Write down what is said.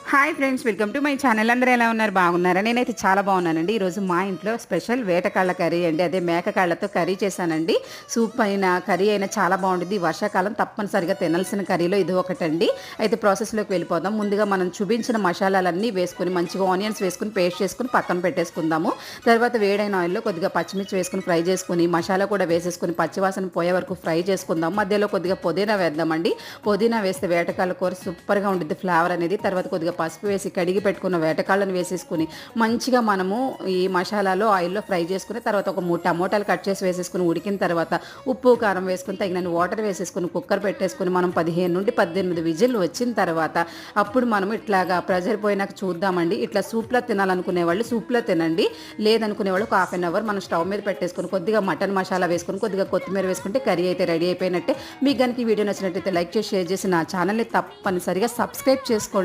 Hi friends, welcome to my channel. అందరూ ఎలా ఉన్నారు? బాగున్నారా? నేనైతే చాలా బాగున్నానండి. ఈరోజు మా ఇంట్లో స్పెషల్ వేటకాళ్ళ కర్రీ అండి. అదే మేకకాళ్ళతో కర్రీ చేశానండి. సూప్ అయినా కర్రీ అయినా చాలా బాగుంటుంది. వర్షాకాలం తప్పనిసరిగా తినాల్సిన కర్రీలో ఇది ఒకటండి. అయితే ప్రాసెస్లోకి వెళ్ళిపోదాం. ముందుగా మనం చూపించిన మసాలాలన్నీ వేసుకొని మంచిగా ఆనియన్స్ వేసుకొని పేస్ట్ చేసుకుని పక్కన పెట్టేసుకుందాము. తర్వాత వేడైన ఆయిల్లో కొద్దిగా పచ్చిమిర్చి వేసుకుని ఫ్రై చేసుకుని మసాలా కూడా వేసేసుకుని పచ్చివాసన పోయే వరకు ఫ్రై చేసుకుందాం. మధ్యలో కొద్దిగా పుదీనా వేద్దామండి. పుదీనా వేస్తే వేటకాళ్ళ కూర సూపర్గా ఉంటుంది ఫ్లేవర్ అనేది. తర్వాత కొద్దిగా పసుపు వేసి కడిగి పెట్టుకున్న వేటకాళ్ళను వేసేసుకుని మంచిగా మనము ఈ మసాలాలో ఆయిల్లో ఫ్రై చేసుకుని తర్వాత ఒక 3 టమోటాలు కట్ చేసి వేసేసుకుని ఉడికిన తర్వాత ఉప్పు కారం వేసుకుని తగినన్ని వాటర్ వేసేసుకుని కుక్కర్ పెట్టేసుకుని మనం 15 నుండి 18 విజిల్లు వచ్చిన తర్వాత అప్పుడు మనం ఇట్లాగా ప్రెజర్ పోయినాక చూద్దామండి. ఇట్లా సూప్లో తినాలనుకునే వాళ్ళు సూప్లో తినండి. లేదనుకునే వాళ్ళు ఒక హాఫ్ అన్ అవర్ మనం స్టవ్ మీద పెట్టేసుకుని కొద్దిగా మటన్ మసాలా వేసుకుని కొద్దిగా కొత్తిమీర వేసుకుంటే కర్రీ అయితే రెడీ అయిపోయినట్టే. మీకు కనుక ఈ వీడియో నచ్చినట్టయితే లైక్ చేసి షేర్ చేసి నా ఛానల్ని తప్పనిసరిగా సబ్స్క్రైబ్ చేసుకోండి.